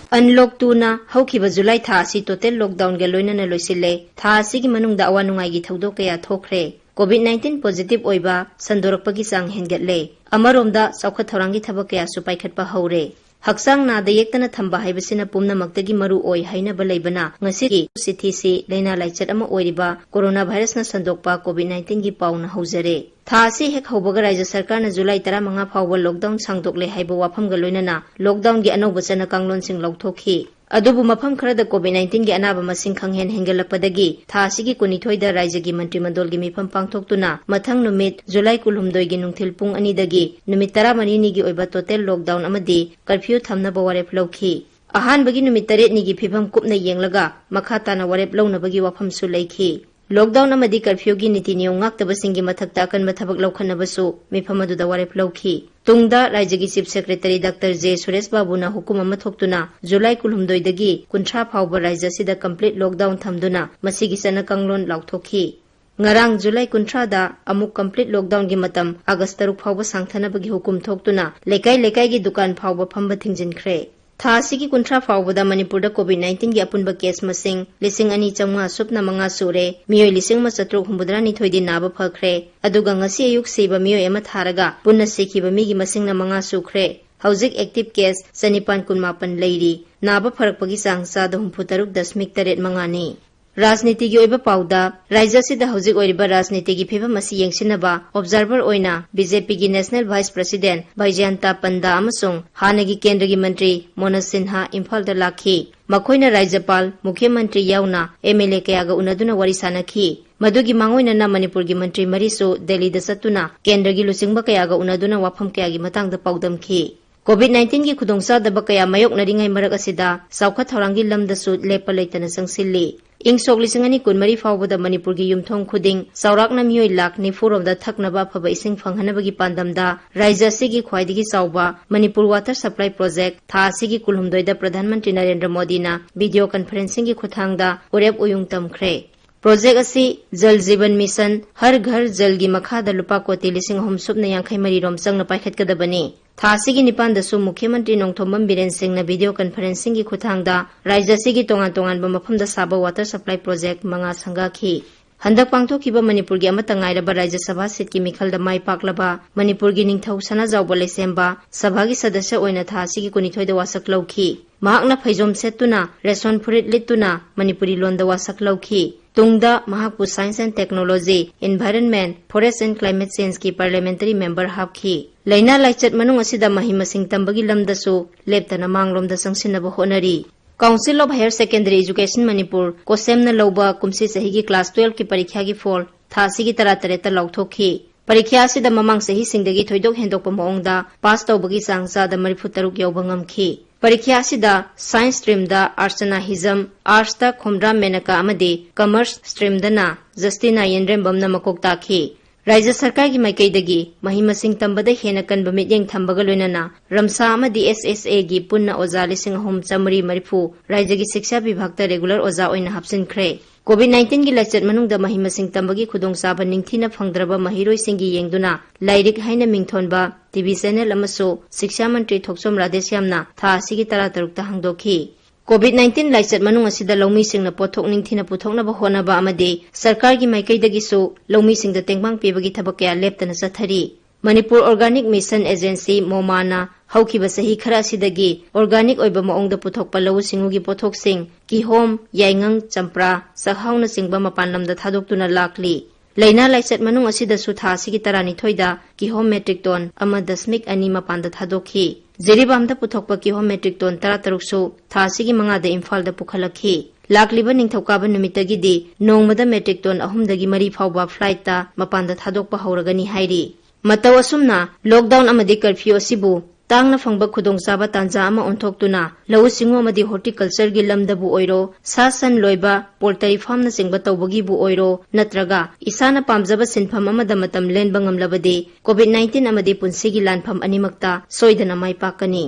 Unlock 2 haukiba July tha asi total lockdown ga loinana loisile tha asi gi manungda awa nungai gi thodok kaya thokre COVID-19 positive oiba sandorakpagi sang hengatle amaromda saukhat thorangi thabak kaya su paikhatpa haure Haksang na da yektana thamba haibasina pumnamakdagi maru oi hainaba leibana ngasigi sithisi leina laichat ama oiriba coronavirus na sandokpa COVID-19 gi pauna haujare tha asi hek haubaga raja sarkar na July 15 phawba lockdown sangdokle haiba wafam ga loinana lockdown gi anauba chana kanglon sing lauthokhi adubu mafam kharada COVID-19 gi anaba masing khanghen hengelakpadagi tha asigi kunithoi da raja gi mantri mandol gi mifam pangthoktuna mathang numit July kulhumdoi gi nungthil pung ani dagi numit 12 ni gi oiba total lockdown amadi curfew thamna ba warep lawkhi ahan bagi numit 8 ni gi phibam kupna yenglaga makha tana warep lawna bagi wafam su leikhi Lockdown amadi curfew gi niti niyong ngakta basingi mathakta akan mathabak lawkhana basu mifam adu da warep lawkhi tungda Rajya gi Chief Secretary Dr. J. Suresh Babu na hukuma mathoktuna July kulhumdoi dagi kunthra phawba Rajya sida complete lockdown thamduna masigi sana kanglon lauthokhi ngarang July kunthra da amuk complete lockdown gi matam August 3 phawba sangthana bagi hukum thoktuna lekai gi dukan phawba phamba thingjinkhre Tha asigi kunthra phawbada Manipur da COVID-19 gi apunba case masing 2,500 sure miyoi 1,762 di naba phakre aduga ngasi ayuk seba miyoi ama tharaga punna sekhiba mi gi masing na 5 sukre Hauzik active case 918 leiri naba pharakpagi sang 63.8 ni Rajniti gi oiba pauda Rajya sida hauzik oiriba rajniti gi pheba masi yengsinaba observer oina BJP gi National Vice President Bhaijanta Panda amasung hanagi kendra gi mantri Mona Sinha Imphal da lakhi makhoina Rajyapal Mukhyamantri yauna MLA kayaga unaduna wari sanakhi madugi mangoina na Manipur gi mantri marisu Delhi da satuna kendra gi lusingba kayaga unaduna wafam kayagi matang da paudamkhi COVID-19 gi khudongsa daba kaya mayok naringai marak asida saukha thorangi lamdasu lepa leitana sangsilli ing sok lisingani kunmari phawbada Manipur gi yumthong khuding saurakna miyoi lakh ni furom da thaknaba phaba ising phanghanabagi pandamda Rajya sigi khwaidigi sauba Manipur water supply project tha sigi kulhumdoi da Pradhan Mantri Narendra Modi na video conferencing gi khuthangda urep uyung tamkhre Project asi Jal Jeevan Mission Har Ghar Jal gi makha da lupa koti 3,350 rom changna paikhat kadabani tha sigi nipan da su Mukhyamantri Nongthombam Biren Singh na video conferencing gi khuthangda Rajya sigi tongan ba mafam da saba water supply project manga sangakhi Handak pangthokiba Manipur gi amata ngairaba Rajya Sabha seat ki mikhal da mai paklaba Manipur gi ningthau sana jawba lesemba sabha gi sadasya oina tha sigi kunithoi da wasak lawkhi mahakna phaijom setuna reson furit lituna Manipuri lon da wasak lawkhi Tungda Mahakpu Science and Technology, Environment, Forest and Climate Change ki Parliamentary Member hapki. Laina laichat manung asida mahimasing tambagi lamdasu leptana manglom da sangsinaba honari. Council of Higher Secondary Education Manipur kosemna lauba kumsi sahigi class 12 ki parikya gi fall thasi gi taratareta lauthokhi. Parikya asida mamang sahi singdagi thoidok hendokpa maongda pass tawbagi sangsa da 36 yawba ngamkhi. Parikya asida Science stream da Archana Hizam, Arts da Khomra Menaka amadi Commerce stream da na Justina Yenrembam na makok takhi. Rajya Sarkar gi maikaidagi mahimasing tambada hena kanba mityeng thambaga loinana Ramsa amadi SSA gi punna oza 3,330 Rajya gi Shiksha Vibhag ta regular oza oina hapsinkhre. COVID-19 gi lachat manung da mahimasing tambagi khudongsa ba ningthina phangdraba mahiroi singi yengduna lairik haina mingthonba TV channel amaso Shiksha Mantri Thoksom Radeshyamna tha asigi 13 ta hangdokhi COVID-19 lachat manung asida lawmi singna pothok ningthina puthokna ba hona ba amade sarkar gi maikaidagi so lawmi singda tengbang pebagi thabakya leptana sathari Manipur Organic Mission Agency Momana haukiba sahi khara sidagi organic oiba maongda puthokpa lawu singugi pothok sing kihom yaingang champra sakhauna singba mapanlamda thadoktuna lakli Laina laichat manung asida su tha sigi tarani thoida kihom metric ton ama dasmik ani mapanda thadokhi Jeribamda puthokpa kihom metric ton 13 su tha sigi manga da Imphal da pukhalakhi lakliba ningthokaba numitagi di nongmada metric ton 3 dagi 3 phawba flight ta mapanda thadokpa hauragani hairi Mataw asumna lockdown amadi curfew asibu tangna phangba khudongchaba tanja ama onthoktuna lawu singo amadi horticulture gi lamdabu oiro sasan loiba poultry farm na singba tawbagi bu oiro natraga isana pamjaba sinpham amada matam lenba ngamlabadi COVID-19 amadi punsigi lanpham animakta soidana mai pakani